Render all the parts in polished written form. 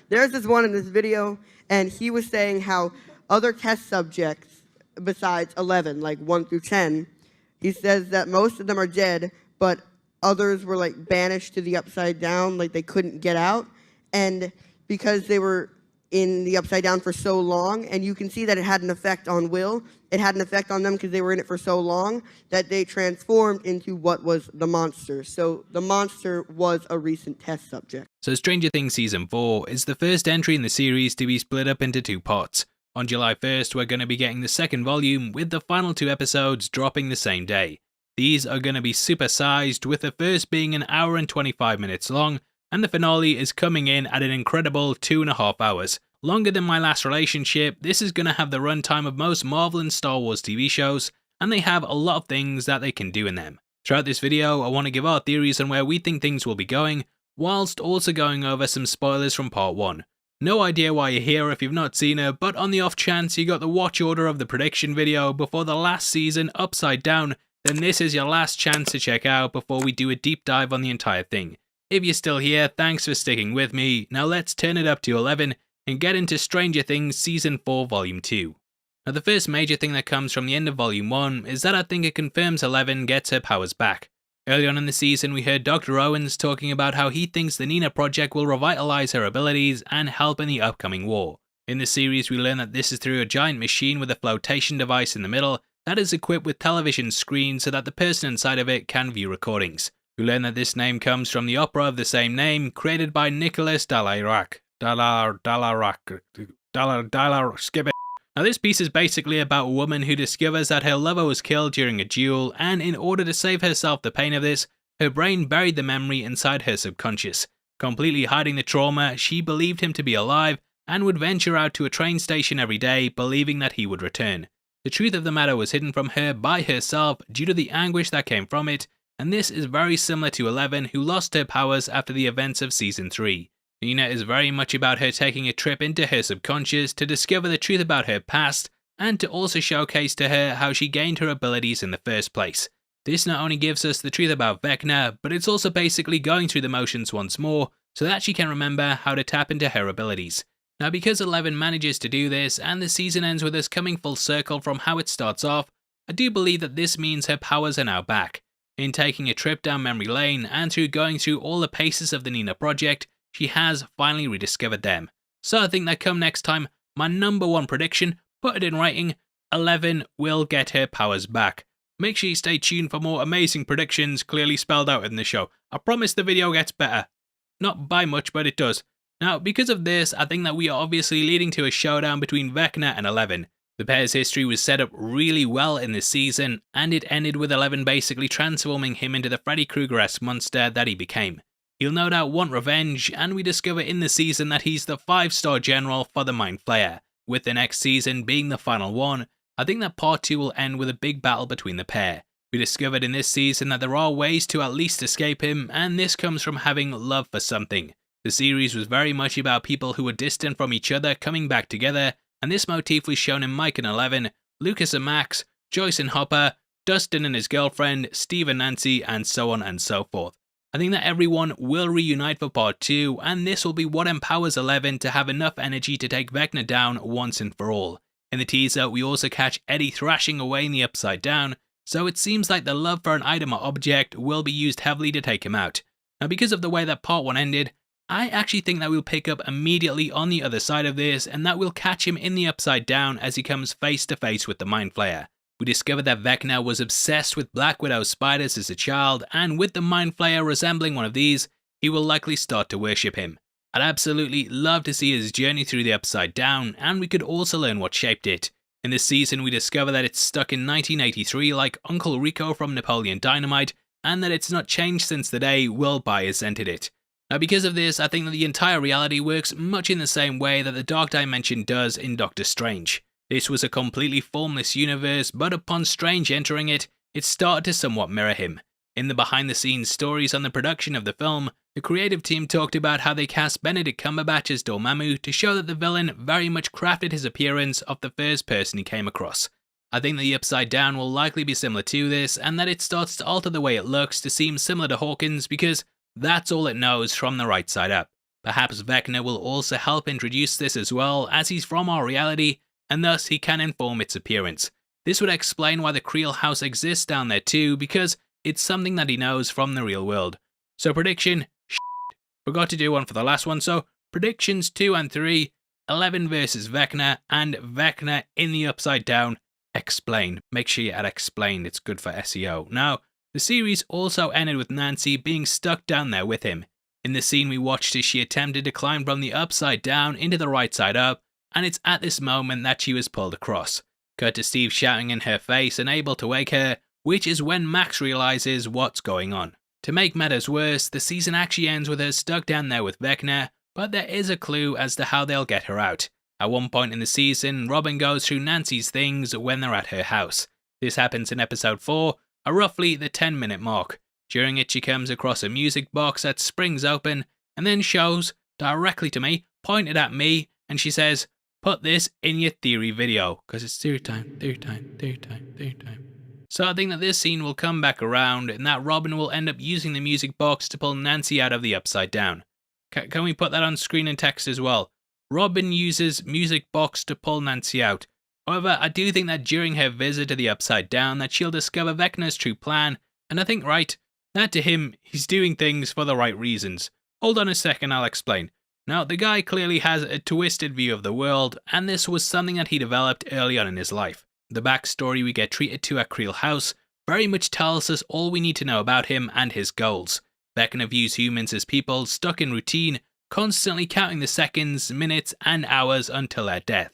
There's this one in this video, and he was saying how other test subjects, besides 11, like 1 through 10, he says that most of them are dead, but others were like banished to the upside down, like they couldn't get out. And because they were in the upside down for so long, and you can see that it had an effect on Will. It had an effect on them because they were in it for so long that they transformed into what was the monster. So the monster was a recent test subject. So Stranger Things Season 4 is the first entry in the series to be split up into 2 parts. On July 1st, we're going to be getting the second volume, with the final 2 episodes dropping the same day. These are going to be super-sized, with the first being an hour and 25 minutes long, and the finale is coming in at an incredible 2.5 hours. Longer than My Last Relationship, this is going to have the runtime of most Marvel and Star Wars TV shows, and they have a lot of things that they can do in them. Throughout this video, I want to give our theories on where we think things will be going, whilst also going over some spoilers from part 1. No idea why you're here if you've not seen it, but on the off chance you got the watch order of the prediction video before the last season upside down, then this is your last chance to check out before we do a deep dive on the entire thing. If you're still here, thanks for sticking with me. Now let's turn it up to 11 and get into Stranger Things Season 4 Volume 2. Now the first major thing that comes from the end of Volume 1 is that I think it confirms 11 gets her powers back. Early on in the season we heard Dr. Owens talking about how he thinks the Nina Project will revitalize her abilities and help in the upcoming war. In the series we learn that this is through a giant machine with a flotation device in the middle that is equipped with television screens so that the person inside of it can view recordings. We learn that this name comes from the opera of the same name, created by Nicholas Dalairac. Skip it. Now this piece is basically about a woman who discovers that her lover was killed during a duel, and in order to save herself the pain of this, her brain buried the memory inside her subconscious. Completely hiding the trauma, she believed him to be alive, and would venture out to a train station every day, believing that he would return. The truth of the matter was hidden from her by herself due to the anguish that came from it, and this is very similar to 11, who lost her powers after the events of Season 3. Nina is very much about her taking a trip into her subconscious to discover the truth about her past, and to also showcase to her how she gained her abilities in the first place. This not only gives us the truth about Vecna, but it's also basically going through the motions once more, so that she can remember how to tap into her abilities. Now because 11 manages to do this, and the season ends with us coming full circle from how it starts off, I do believe that this means her powers are now back. In taking a trip down memory lane, and through going through all the paces of the Nina Project, she has finally rediscovered them. So I think that come next time, my number 1 prediction, put it in writing, 11 will get her powers back. Make sure you stay tuned for more amazing predictions clearly spelled out in the show. I promise the video gets better. Not by much, but it does. Now, because of this, I think that we are obviously leading to a showdown between Vecna and 11. The pair's history was set up really well in this season, and it ended with 11 basically transforming him into the Freddy Krueger-esque monster that he became. He'll no doubt want revenge, and we discover in the season that he's the 5-star general for the Mind Flayer. With the next season being the final one, I think that part 2 will end with a big battle between the pair. We discovered in this season that there are ways to at least escape him, and this comes from having love for something. The series was very much about people who were distant from each other coming back together, and this motif was shown in Mike and 11, Lucas and Max, Joyce and Hopper, Dustin and his girlfriend, Steve and Nancy, and so on and so forth. I think that everyone will reunite for part 2, and this will be what empowers 11 to have enough energy to take Vecna down once and for all. In the teaser, we also catch Eddie thrashing away in the Upside Down, so it seems like the love for an item or object will be used heavily to take him out. Now because of the way that part 1 ended, I actually think that we'll pick up immediately on the other side of this, and that we'll catch him in the Upside Down as he comes face to face with the Mind Flayer. We discover that Vecna was obsessed with Black Widow spiders as a child, and with the Mind Flayer resembling one of these, he will likely start to worship him. I'd absolutely love to see his journey through the Upside Down, and we could also learn what shaped it. In this season we discover that it's stuck in 1983 like Uncle Rico from Napoleon Dynamite, and that it's not changed since the day Will Byers entered it. Now because of this, I think that the entire reality works much in the same way that the Dark Dimension does in Doctor Strange. This was a completely formless universe, but upon Strange entering it, it started to somewhat mirror him. In the behind-the-scenes stories on the production of the film, the creative team talked about how they cast Benedict Cumberbatch as Dormammu to show that the villain very much crafted his appearance of the first person he came across. I think that the Upside Down will likely be similar to this, and that it starts to alter the way it looks to seem similar to Hawkins because that's all it knows from the right side up. Perhaps Vecna will also help introduce this as well, as he's from our reality, and thus he can inform its appearance. This would explain why the Creel house exists down there too, because it's something that he knows from the real world. So prediction, forgot to do one for the last one, so predictions 2 and 3, 11 versus Vecna, and Vecna in the Upside Down, explained. Make sure you add explained, it's good for SEO. Now, the series also ended with Nancy being stuck down there with him. In the scene we watched as she attempted to climb from the upside down into the right side up, and it's at this moment that she was pulled across. Cut to Steve shouting in her face, unable to wake her, which is when Max realizes what's going on. To make matters worse, the season actually ends with her stuck down there with Vecna, but there is a clue as to how they'll get her out. At one point in the season, Robin goes through Nancy's things when they're at her house. This happens in episode 4, at roughly the 10-minute mark. During it, she comes across a music box that springs open and then shows directly to me, pointed at me, and she says, "Put this in your theory video," because it's theory time. So I think that this scene will come back around and that Robin will end up using the music box to pull Nancy out of the Upside Down. Can we put that on screen in text as well? Robin uses music box to pull Nancy out. However, I do think that during her visit to the Upside Down that she'll discover Vecna's true plan, and I think, right, that to him, he's doing things for the right reasons. Hold on a second, I'll explain. Now, the guy clearly has a twisted view of the world, and this was something that he developed early on in his life. The backstory we get treated to at Creel House very much tells us all we need to know about him and his goals. Vecna views humans as people stuck in routine, constantly counting the seconds, minutes, and hours until their death.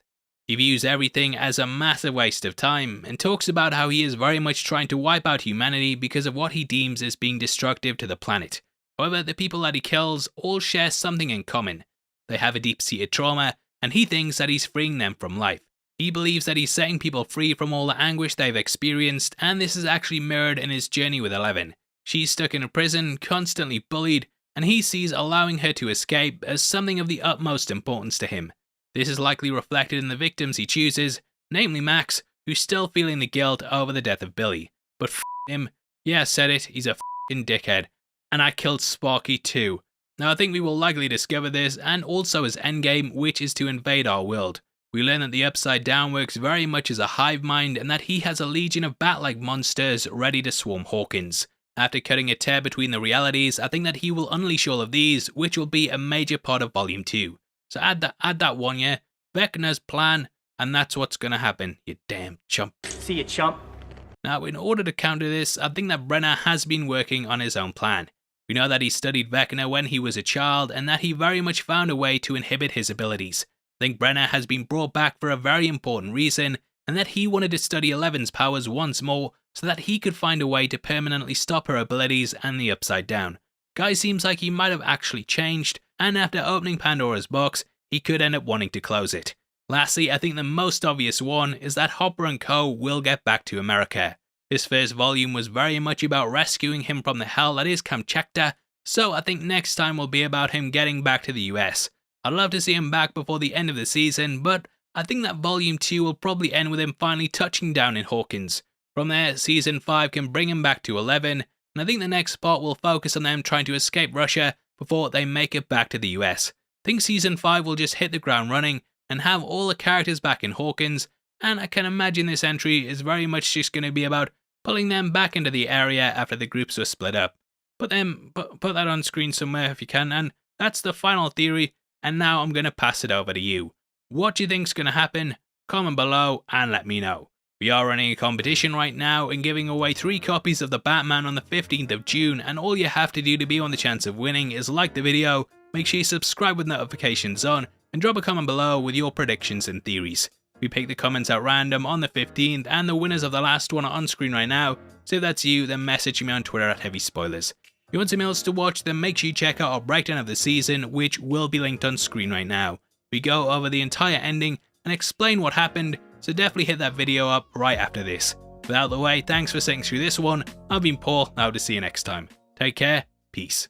He views everything as a massive waste of time, and talks about how he is very much trying to wipe out humanity because of what he deems as being destructive to the planet. However, the people that he kills all share something in common. They have a deep-seated trauma, and he thinks that he's freeing them from life. He believes that he's setting people free from all the anguish they've experienced, and this is actually mirrored in his journey with Eleven. She's stuck in a prison, constantly bullied, and he sees allowing her to escape as something of the utmost importance to him. This is likely reflected in the victims he chooses, namely Max, who's still feeling the guilt over the death of Billy. But f him, yeah, I said it, he's a f***ing dickhead. And I killed Sparky too. Now I think we will likely discover this, and also his endgame, which is to invade our world. We learn that the Upside Down works very much as a hive mind, and that he has a legion of bat-like monsters ready to swarm Hawkins. After cutting a tear between the realities, I think that he will unleash all of these, which will be a major part of Volume 2. So add that one, yeah. Vecna's plan, and that's what's gonna happen, you damn chump. See you, chump. Now, in order to counter this, I think that Brenner has been working on his own plan. We know that he studied Vecna when he was a child, and that he very much found a way to inhibit his abilities. I think Brenner has been brought back for a very important reason, and that he wanted to study Eleven's powers once more, so that he could find a way to permanently stop her abilities and the Upside Down. Guy seems like he might have actually changed, and after opening Pandora's box, he could end up wanting to close it. Lastly, I think the most obvious one is that Hopper and co. will get back to America. This first volume was very much about rescuing him from the hell that is Kamchatka, so I think next time will be about him getting back to the US. I'd love to see him back before the end of the season, but I think that Volume 2 will probably end with him finally touching down in Hawkins. From there, Season 5 can bring him back to 11, and I think the next part will focus on them trying to escape Russia before they make it back to the US. I think Season 5 will just hit the ground running and have all the characters back in Hawkins, and I can imagine this entry is very much just going to be about pulling them back into the area after the groups were split up. Put that on screen somewhere if you can, and that's the final theory, and now I'm going to pass it over to you. What do you think's going to happen? Comment below and let me know. We are running a competition right now and giving away 3 copies of the Batman on the 15th of June, and all you have to do to be on the chance of winning is like the video, make sure you subscribe with notifications on, and drop a comment below with your predictions and theories. We pick the comments at random on the 15th, and the winners of the last one are on screen right now, so if that's you, then message me on Twitter at HeavySpoilers. If you want something else to watch, then make sure you check out our breakdown of the season, which will be linked on screen right now. We go over the entire ending and explain what happened, so definitely hit that video up right after this. Without the way, thanks for sitting through this one. I've been Paul, I hope to see you next time. Take care, peace.